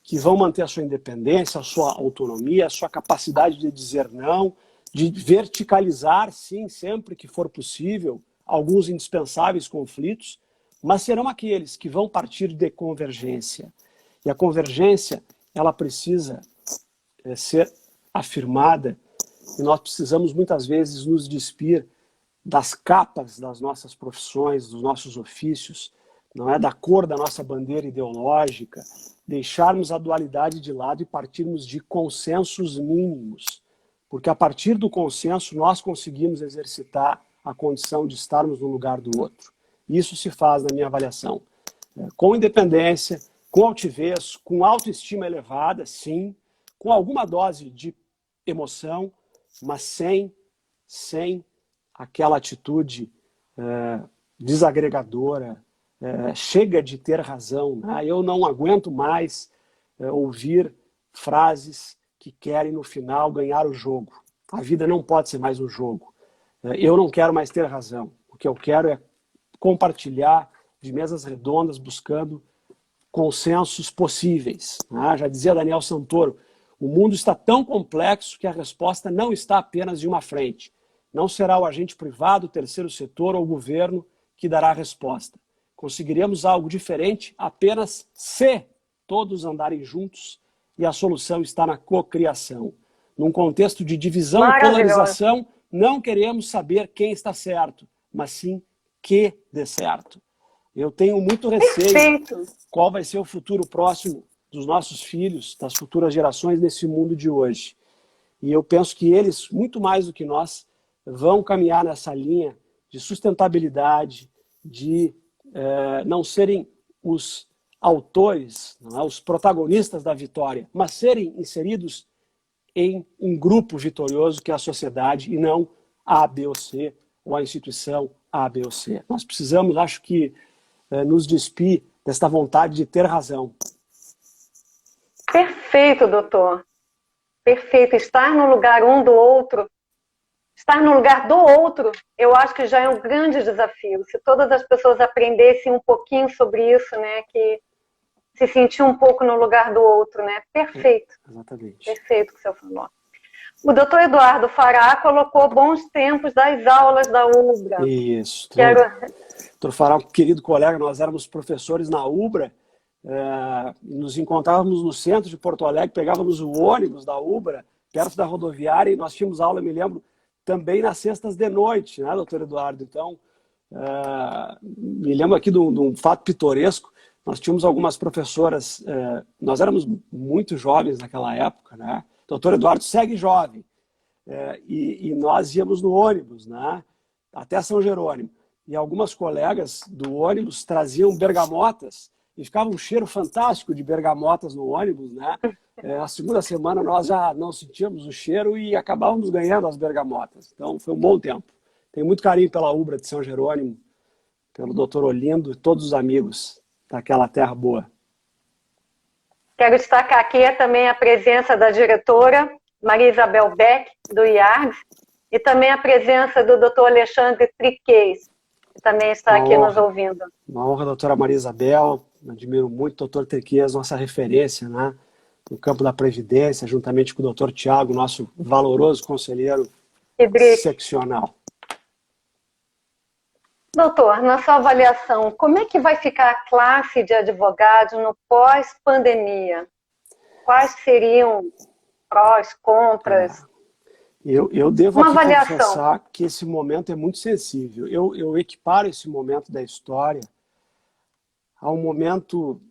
que vão manter a sua independência, a sua autonomia, a sua capacidade de dizer não, de verticalizar, sim, sempre que for possível, alguns indispensáveis conflitos, mas serão aqueles que vão partir de convergência. E a convergência, ela precisa ser afirmada, e nós precisamos muitas vezes nos despir das capas das nossas profissões, dos nossos ofícios, não é da cor da nossa bandeira ideológica, deixarmos a dualidade de lado e partirmos de consensos mínimos, porque a partir do consenso nós conseguimos exercitar a condição de estarmos no lugar do outro. Isso se faz, na minha avaliação, com independência, com altivez, com autoestima elevada, sim, com alguma dose de emoção, mas sem aquela atitude desagregadora. Chega de ter razão, né? Eu não aguento mais ouvir frases que querem no final ganhar o jogo. A vida não pode ser mais um jogo. Eu não quero mais ter razão. O que eu quero é compartilhar de mesas redondas, buscando consensos possíveis, né? Já dizia Daniel Santoro, o mundo está tão complexo que a resposta não está apenas em uma frente. Não será o agente privado, o terceiro setor ou o governo que dará a resposta. Conseguiremos algo diferente apenas se todos andarem juntos, e a solução está na cocriação. Num contexto de divisão e polarização, não queremos saber quem está certo, mas sim que dê certo. Eu tenho muito receio qual vai ser o futuro próximo dos nossos filhos, das futuras gerações nesse mundo de hoje. E eu penso que eles, muito mais do que nós, vão caminhar nessa linha de sustentabilidade, de não serem os autores, não é, os protagonistas da vitória, mas serem inseridos em um grupo vitorioso que é a sociedade e não A, B ou C, ou a instituição A, B ou C. Nós precisamos, acho que, nos despir desta vontade de ter razão. Perfeito, doutor. Perfeito. Estar no lugar um do outro, estar no lugar do outro, eu acho que já é um grande desafio. Se todas as pessoas aprendessem um pouquinho sobre isso, né, que se sentir um pouco no lugar do outro, né? Perfeito. Exatamente. Perfeito o que o senhor falou. O doutor Eduardo Fará colocou bons tempos das aulas da UBRA. Isso. Quero... Doutor Fará, um querido colega, nós éramos professores na UBRA, nos encontrávamos no centro de Porto Alegre, pegávamos o ônibus da UBRA, perto da rodoviária, e nós tínhamos aula, me lembro, também nas sextas de noite, né, doutor Eduardo? Então, me lembro aqui de um fato pitoresco. Nós tínhamos algumas professoras, nós éramos muito jovens naquela época, né? Doutor Eduardo segue jovem, e nós íamos no ônibus, né? Até São Jerônimo, e algumas colegas do ônibus traziam bergamotas, e ficava um cheiro fantástico de bergamotas no ônibus, né? A segunda semana nós já não sentíamos o cheiro e acabávamos ganhando as bergamotas. Então foi um bom tempo. Tenho muito carinho pela UBRA de São Jerônimo, pelo doutor Olindo e todos os amigos daquela terra boa. Quero destacar aqui também a presença da diretora Maria Isabel Beck, do IARGS, e também a presença do doutor Alexandre Triquez, que também está aqui nos ouvindo. Uma honra, doutora Maria Isabel. Admiro muito o doutor Triquez, nossa referência, né, no campo da Previdência, juntamente com o doutor Tiago, nosso valoroso conselheiro seccional. Doutor, na sua avaliação, como é que vai ficar a classe de advogados no pós-pandemia? Quais seriam prós, contras? Eu devo aqui confessar que esse momento é muito sensível. Eu equiparo esse momento da história ao momento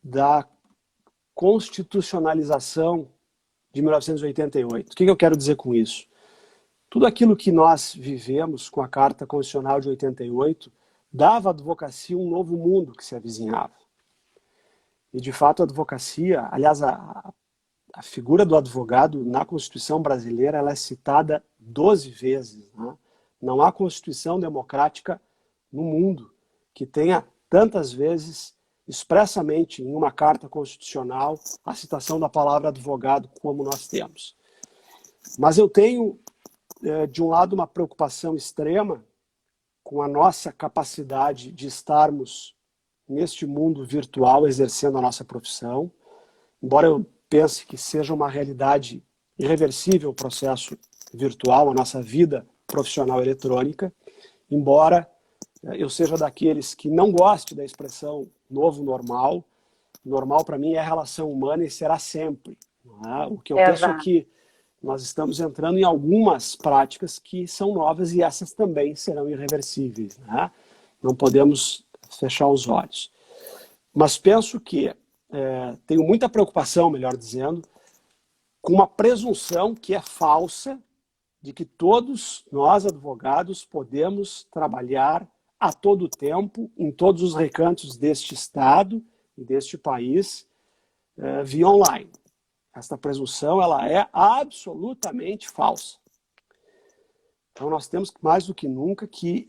da constitucionalização de 1988. O que eu quero dizer com isso? Tudo aquilo que nós vivemos com a Carta Constitucional de 88 dava à advocacia um novo mundo que se avizinhava. E, de fato, a advocacia, aliás, a figura do advogado na Constituição brasileira, ela é citada 12 vezes. Né? Não há Constituição democrática no mundo que tenha tantas vezes, expressamente em uma carta constitucional, a citação da palavra advogado como nós temos. Mas eu tenho, de um lado, uma preocupação extrema com a nossa capacidade de estarmos neste mundo virtual exercendo a nossa profissão, embora eu pense que seja uma realidade irreversível o processo virtual, a nossa vida profissional eletrônica, embora eu seja daqueles que não goste da expressão novo normal. Normal para mim é a relação humana e será sempre. Não é? O que eu penso é que nós estamos entrando em algumas práticas que são novas e essas também serão irreversíveis. Né? Não podemos fechar os olhos. Mas penso que tenho muita preocupação, melhor dizendo, com uma presunção que é falsa de que todos nós, advogados, podemos trabalhar a todo tempo, em todos os recantos deste Estado e deste país, via online. Esta presunção ela é absolutamente falsa. Então nós temos mais do que nunca que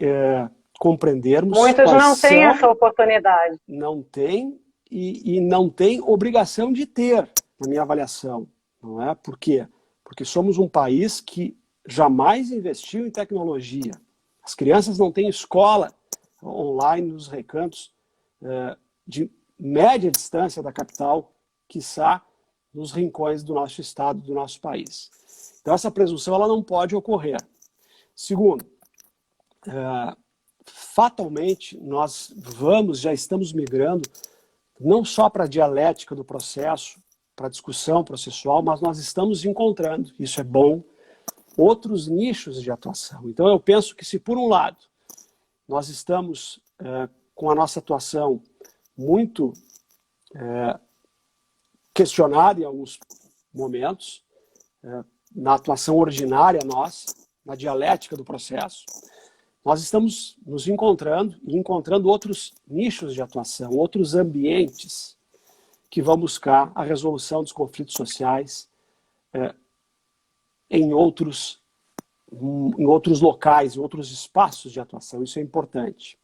compreendermos... Muitos não têm essa oportunidade. Não têm e não têm obrigação de ter, na minha avaliação. Não é? Por quê? Porque somos um país que jamais investiu em tecnologia. As crianças não têm escola online nos recantos de média distância da capital, quiçá nos rincões do nosso estado, do nosso país. Então essa presunção ela não pode ocorrer. Segundo, fatalmente nós já estamos migrando não só para a dialética do processo, para a discussão processual, mas nós estamos encontrando, isso é bom, outros nichos de atuação. Então eu penso que se por um lado nós estamos com a nossa atuação muito questionada em alguns momentos, na atuação ordinária nossa, na dialética do processo, nós estamos nos encontrando e encontrando outros nichos de atuação, outros ambientes que vão buscar a resolução dos conflitos sociais em outros locais, em outros espaços de atuação. Isso é importante.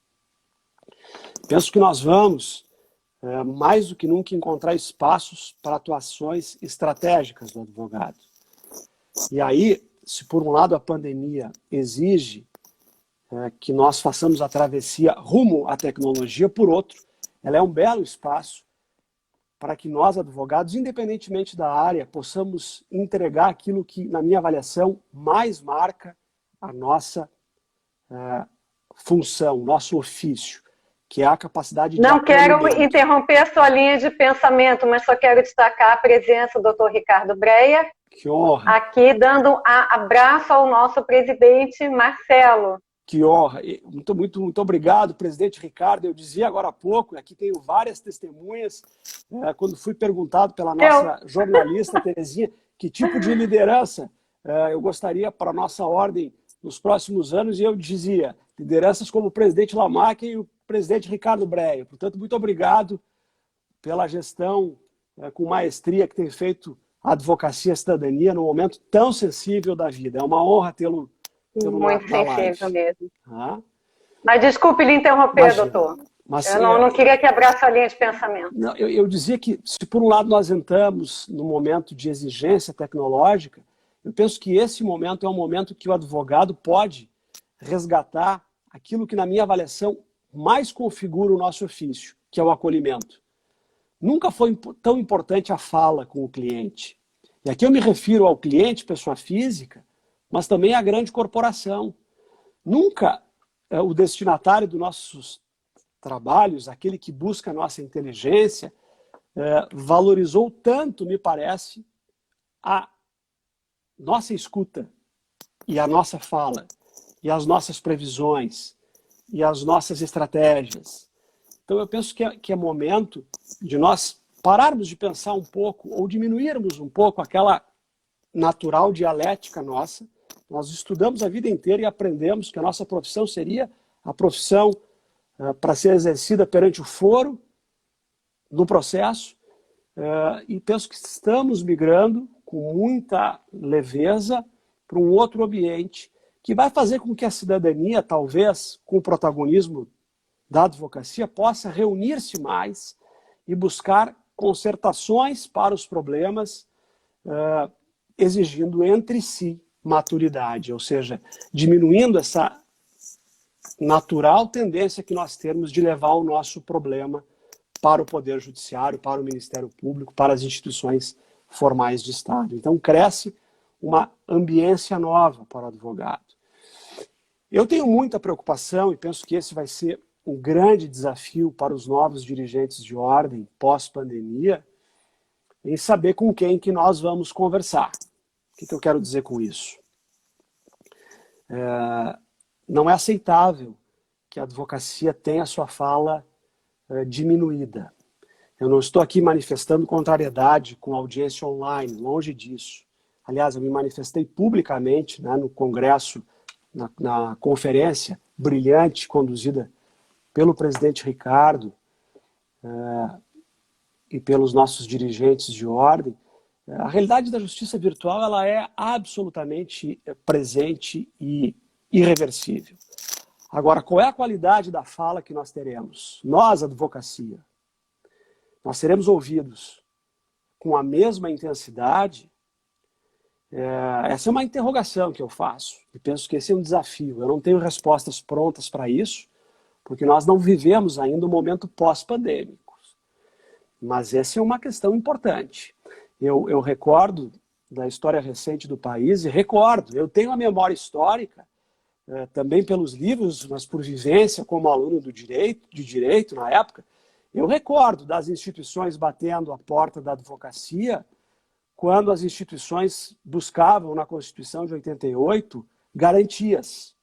Penso que nós vamos, mais do que nunca, encontrar espaços para atuações estratégicas do advogado. E aí, se por um lado a pandemia exige que nós façamos a travessia rumo à tecnologia, por outro, ela é um belo espaço para que nós, advogados, independentemente da área, possamos entregar aquilo que, na minha avaliação, mais marca a nossa função, nosso ofício, que é a capacidade de Não quero acolhimento. interromper a sua linha de pensamento, mas só quero destacar a presença do Dr. Ricardo Breia, que honra. Aqui dando um abraço ao nosso presidente Marcelo. Que honra. Muito obrigado, presidente Ricardo. Eu dizia agora há pouco, aqui tenho várias testemunhas, quando fui perguntado pela nossa jornalista Terezinha que tipo de liderança eu gostaria para a nossa ordem nos próximos anos, e eu dizia, lideranças como o presidente Lamarck e o presidente Ricardo Breia. Portanto, muito obrigado pela gestão com maestria que tem feito a advocacia e a cidadania num momento tão sensível da vida. É uma honra tê-lo muito sensível mesmo. Ah? Mas desculpe lhe interromper, doutor. Eu não queria quebrar sua linha de pensamento. Não, eu dizia que, se por um lado nós entramos num momento de exigência tecnológica, eu penso que esse momento é um momento que o advogado pode resgatar aquilo que, na minha avaliação, mais configura o nosso ofício, que é o acolhimento. Nunca foi tão importante a fala com o cliente. E aqui eu me refiro ao cliente, pessoa física, mas também à grande corporação. Nunca o destinatário dos nossos trabalhos, aquele que busca a nossa inteligência, valorizou tanto, me parece, a nossa escuta e a nossa fala, e as nossas previsões, e as nossas estratégias. Então eu penso que é momento de nós pararmos de pensar um pouco, ou diminuirmos um pouco aquela natural dialética nossa. Nós estudamos a vida inteira e aprendemos que a nossa profissão seria a profissão para ser exercida perante o foro, no processo, e penso que estamos migrando com muita leveza para um outro ambiente que vai fazer com que a cidadania, talvez com o protagonismo da advocacia, possa reunir-se mais e buscar concertações para os problemas, exigindo entre si maturidade, ou seja, diminuindo essa natural tendência que nós temos de levar o nosso problema para o Poder Judiciário, para o Ministério Público, para as instituições formais de Estado. Então cresce uma ambiência nova para o advogado. Eu tenho muita preocupação e penso que esse vai ser um grande desafio para os novos dirigentes de ordem pós-pandemia, em saber com quem que nós vamos conversar. O que eu quero dizer com isso? Não é aceitável que a advocacia tenha a sua fala diminuída. Eu não estou aqui manifestando contrariedade com audiência online, longe disso. Aliás, eu me manifestei publicamente, né, no Congresso, na conferência brilhante conduzida pelo presidente Ricardo e pelos nossos dirigentes de ordem. A realidade da justiça virtual ela é absolutamente presente e irreversível. Agora, qual é a qualidade da fala que nós teremos? Nós, advocacia, nós seremos ouvidos com a mesma intensidade? Essa é uma interrogação que eu faço e penso que esse é um desafio. Eu não tenho respostas prontas para isso, porque nós não vivemos ainda um momento pós-pandêmico. Mas essa é uma questão importante. Eu recordo da história recente do país e eu tenho a memória histórica, também pelos livros, mas por vivência como aluno de direito na época, eu recordo das instituições batendo a porta da advocacia quando as instituições buscavam na Constituição de 88 garantias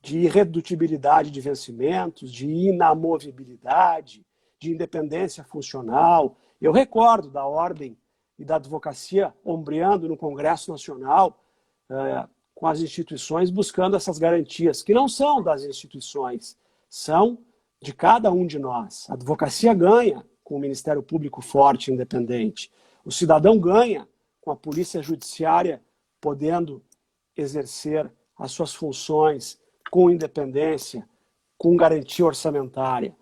de irredutibilidade de vencimentos, de inamovibilidade, de independência funcional. Eu recordo da ordem e da advocacia ombreando no Congresso Nacional com as instituições buscando essas garantias, que não são das instituições, são de cada um de nós. A advocacia ganha com o Ministério Público forte e independente. O cidadão ganha com a polícia judiciária podendo exercer as suas funções com independência, com garantia orçamentária.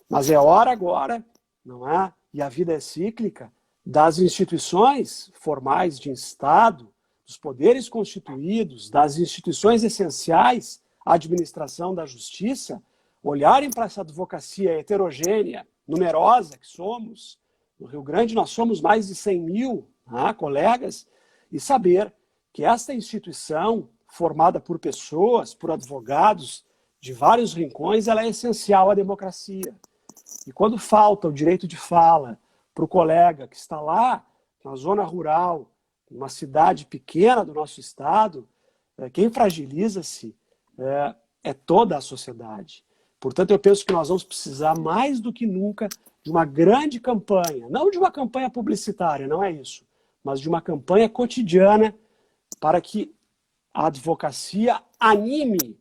Mas é hora agora, não é? E a vida é cíclica, das instituições formais de Estado, dos poderes constituídos, das instituições essenciais à administração da justiça, olharem para essa advocacia heterogênea, numerosa que somos, no Rio Grande nós somos mais de 100 mil colegas, e saber que esta instituição, formada por pessoas, por advogados de vários rincões, ela é essencial à democracia. E quando falta o direito de fala para o colega que está lá na zona rural, numa cidade pequena do nosso estado, quem fragiliza-se é toda a sociedade. Portanto, eu penso que nós vamos precisar mais do que nunca de uma grande campanha, não de uma campanha publicitária, não é isso, mas de uma campanha cotidiana para que a advocacia anime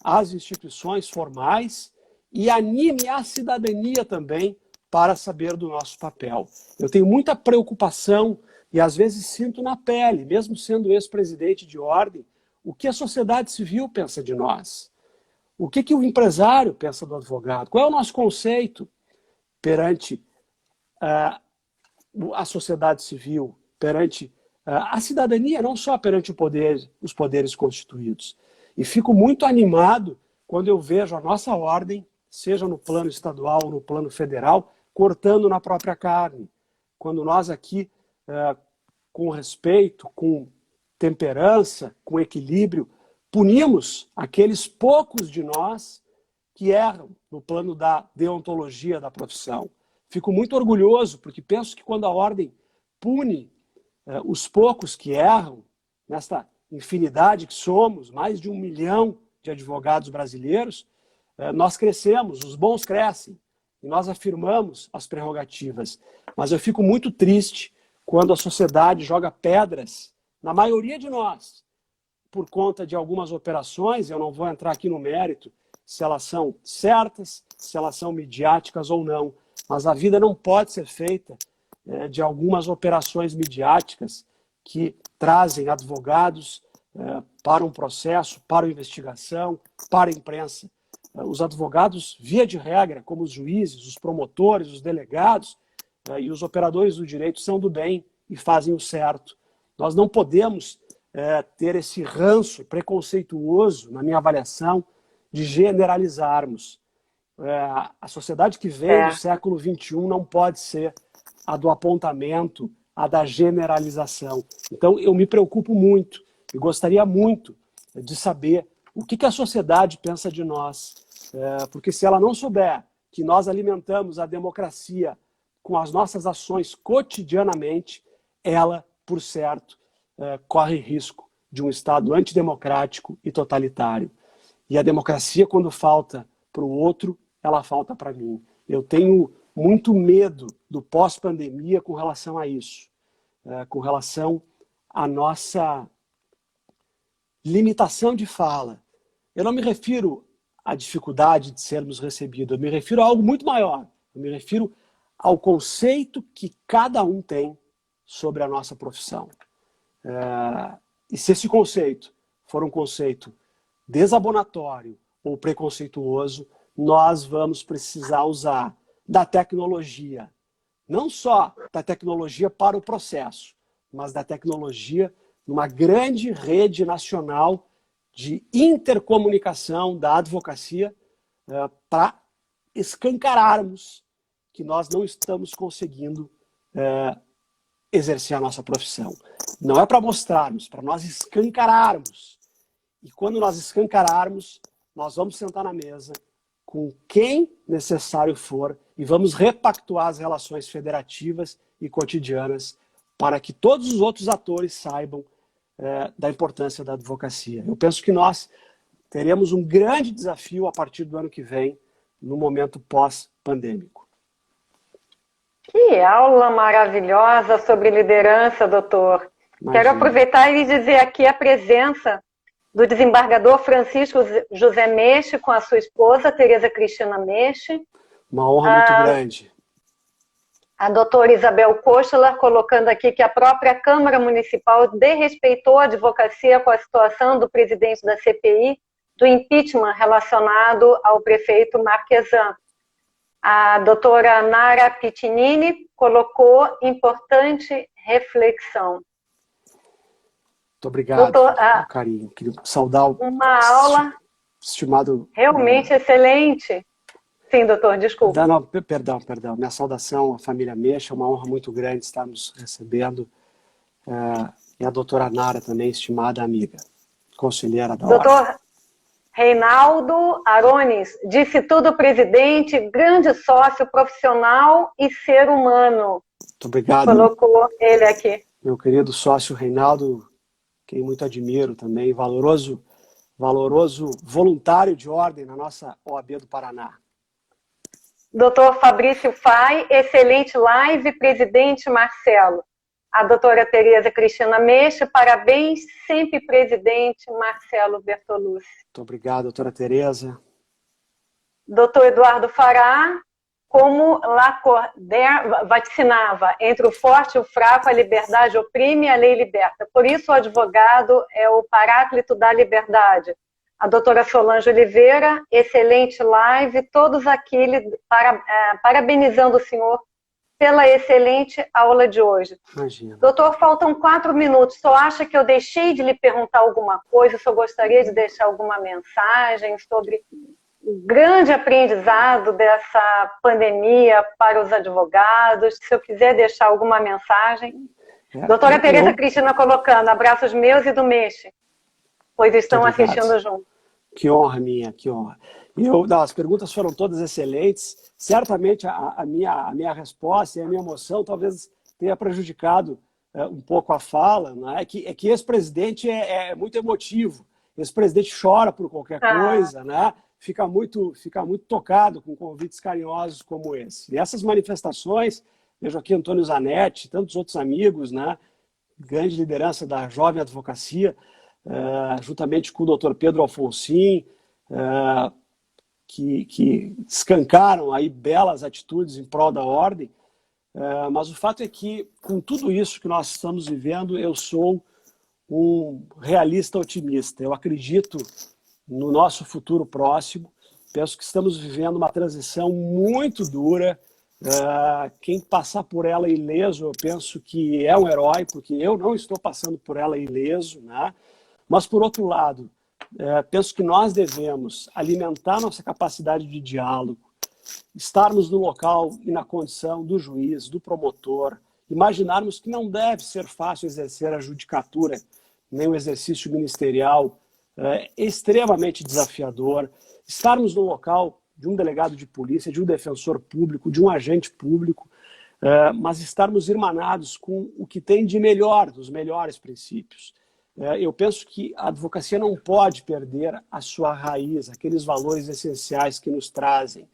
as instituições formais e anime a cidadania também para saber do nosso papel. Eu tenho muita preocupação e às vezes sinto na pele, mesmo sendo ex-presidente de ordem, o que a sociedade civil pensa de nós. O que o empresário pensa do advogado? Qual é o nosso conceito perante a sociedade civil, perante a cidadania, não só perante os poderes constituídos. E fico muito animado quando eu vejo a nossa ordem, seja no plano estadual ou no plano federal, cortando na própria carne. Quando nós aqui, com respeito, com temperança, com equilíbrio, punimos aqueles poucos de nós que erram no plano da deontologia da profissão. Fico muito orgulhoso, porque penso que quando a ordem pune os poucos que erram, nesta infinidade que somos, mais de 1 milhão de advogados brasileiros, nós crescemos, os bons crescem, e nós afirmamos as prerrogativas. Mas eu fico muito triste quando a sociedade joga pedras na maioria de nós, por conta de algumas operações. Eu não vou entrar aqui no mérito se elas são certas, se elas são midiáticas ou não, mas a vida não pode ser feita de algumas operações midiáticas que trazem advogados para um processo, para a investigação, para a imprensa. Os advogados, via de regra, como os juízes, os promotores, os delegados e os operadores do direito, são do bem e fazem o certo. Nós não podemos ter esse ranço preconceituoso, na minha avaliação, de generalizarmos. A sociedade que vem do século XXI não pode ser a do apontamento, a da generalização. Então, eu me preocupo muito e gostaria muito de saber o que a sociedade pensa de nós. Porque se ela não souber que nós alimentamos a democracia com as nossas ações cotidianamente, ela, por certo, corre risco de um Estado antidemocrático e totalitário. E a democracia, quando falta para o outro, ela falta para mim. Eu tenho muito medo do pós-pandemia com relação a isso, com relação à nossa limitação de fala. Eu não me refiro à dificuldade de sermos recebidos, eu me refiro a algo muito maior. Eu me refiro ao conceito que cada um tem sobre a nossa profissão. E se esse conceito for um conceito desabonatório ou preconceituoso, nós vamos precisar usar da tecnologia, não só da tecnologia para o processo, mas da tecnologia numa grande rede nacional de intercomunicação da advocacia para escancararmos que nós não estamos conseguindo exercer a nossa profissão. Não é para mostrarmos, para nós escancararmos. E quando nós escancararmos, nós vamos sentar na mesa com quem necessário for e vamos repactuar as relações federativas e cotidianas para que todos os outros atores saibam da importância da advocacia. Eu penso que nós teremos um grande desafio a partir do ano que vem, no momento pós-pandêmico. Que aula maravilhosa sobre liderança, doutor. Imagina. Quero aproveitar e dizer aqui a presença do desembargador Francisco José Meche com a sua esposa, Tereza Cristina Meche. Uma honra muito grande. A doutora Isabel Kosteler colocando aqui que a própria Câmara Municipal desrespeitou a advocacia com a situação do presidente da CPI, do impeachment relacionado ao prefeito Marquesan. A doutora Nara Pitinini colocou importante reflexão. Muito obrigado pelo carinho. Queria saudar uma aula estimado realmente excelente. Sim, doutor, desculpa. Não, perdão. Minha saudação à família Mecha, é uma honra muito grande estarmos recebendo. E a doutora Nara também, estimada amiga, conselheira da Ordem. Doutor Reinaldo Arones, disse tudo, presidente, grande sócio profissional e ser humano. Muito obrigado. Colocou ele aqui. Meu querido sócio Reinaldo, quem muito admiro também, valoroso voluntário de ordem na nossa OAB do Paraná. Doutor Fabrício Fai, excelente live, presidente Marcelo. A doutora Tereza Cristina Mecha, parabéns, sempre presidente Marcelo Bertolucci. Muito obrigado, doutora Tereza. Doutor Eduardo Fará, como Lacordaire vaticinava, entre o forte e o fraco, a liberdade oprime e a lei liberta. Por isso o advogado é o paráclito da liberdade. A doutora Solange Oliveira, excelente live, todos aqui parabenizando o senhor pela excelente aula de hoje. Imagina. Doutor, faltam 4 minutos. Só acha que eu deixei de lhe perguntar alguma coisa? Só gostaria de deixar alguma mensagem sobre o grande aprendizado dessa pandemia para os advogados? Se eu quiser deixar alguma mensagem. Doutora Tereza Cristina colocando, abraços meus e do Meche, pois estão assistindo junto. Que honra minha, que honra. As perguntas foram todas excelentes. Certamente a minha resposta e a minha emoção talvez tenha prejudicado um pouco a fala. Não é? Que esse presidente é muito emotivo. Esse presidente chora por qualquer coisa, né? Fica muito tocado com convites carinhosos como esse. E essas manifestações, vejo aqui Antônio Zanetti, tantos outros amigos, né? Grande liderança da jovem advocacia, juntamente com o doutor Pedro Alfonsin, que escancaram aí belas atitudes em prol da ordem, mas o fato é que, com tudo isso que nós estamos vivendo, eu sou um realista otimista. Eu acredito no nosso futuro próximo, penso que estamos vivendo uma transição muito dura. Quem passar por ela ileso, eu penso que é um herói, porque eu não estou passando por ela ileso, né? Mas, por outro lado, penso que nós devemos alimentar nossa capacidade de diálogo, estarmos no local e na condição do juiz, do promotor, imaginarmos que não deve ser fácil exercer a judicatura, nem o exercício ministerial extremamente desafiador, estarmos no local de um delegado de polícia, de um defensor público, de um agente público, mas estarmos irmanados com o que tem de melhor, dos melhores princípios. Eu penso que a advocacia não pode perder a sua raiz, aqueles valores essenciais que nos trazem.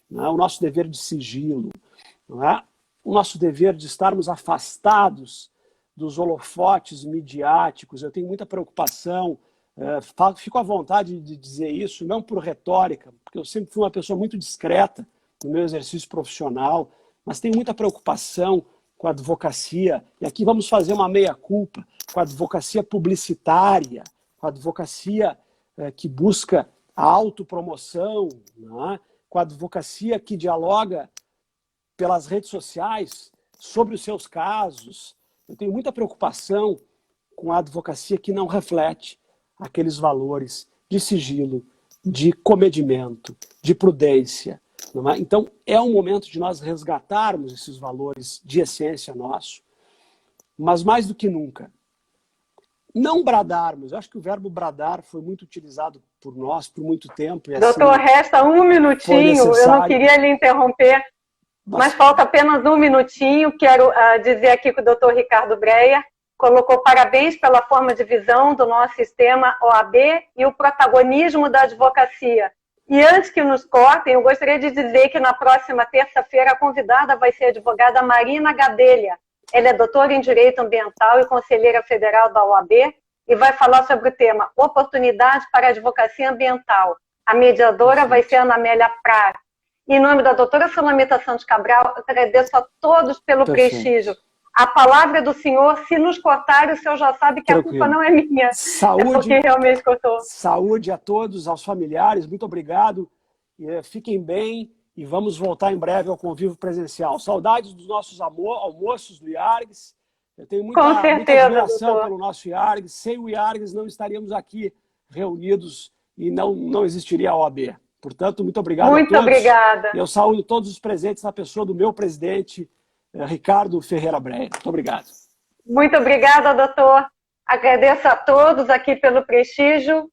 Não é? O nosso dever de sigilo, não é? O nosso dever de estarmos afastados dos holofotes midiáticos. Eu tenho muita preocupação, fico à vontade de dizer isso, não por retórica, porque eu sempre fui uma pessoa muito discreta no meu exercício profissional, mas tenho muita preocupação com a advocacia, e aqui vamos fazer uma meia-culpa, com a advocacia publicitária, com a advocacia que busca a autopromoção, né? Com a advocacia que dialoga pelas redes sociais sobre os seus casos. Eu tenho muita preocupação com a advocacia que não reflete aqueles valores de sigilo, de comedimento, de prudência. Não é? Então, é um momento de nós resgatarmos esses valores de essência nosso, mas mais do que nunca, não bradarmos. Eu acho que o verbo bradar foi muito utilizado por nós por muito tempo. E doutor, assim, resta um minutinho, eu não queria lhe interromper, mas falta apenas um minutinho. Quero dizer aqui que o doutor Ricardo Breyer colocou parabéns pela forma de visão do nosso sistema OAB e o protagonismo da advocacia. E antes que nos cortem, eu gostaria de dizer que na próxima terça-feira a convidada vai ser a advogada Marina Gadelha. Ela é doutora em Direito Ambiental e conselheira federal da OAB e vai falar sobre o tema Oportunidade para a Advocacia Ambiental. A mediadora vai ser a Ana Amélia Prat. Em nome da doutora Sulamita Santos Cabral, agradeço a todos pelo prestígio. A palavra do senhor, se nos cortarem, o senhor já sabe que a culpa não é minha. Saúde, é porque realmente cortou. Saúde a todos, aos familiares, muito obrigado. Fiquem bem e vamos voltar em breve ao convívio presencial. Saudades dos nossos almoços do IARGS. Eu tenho muita admiração pelo nosso IARGS. Sem o IARGS não estaríamos aqui reunidos e não existiria a OAB. Portanto, muito obrigado a Muito todos. obrigada. Eu saúdo todos os presentes na pessoa do meu presidente, Ricardo Ferreira Breyer. Muito obrigado. Muito obrigada, doutor. Agradeço a todos aqui pelo prestígio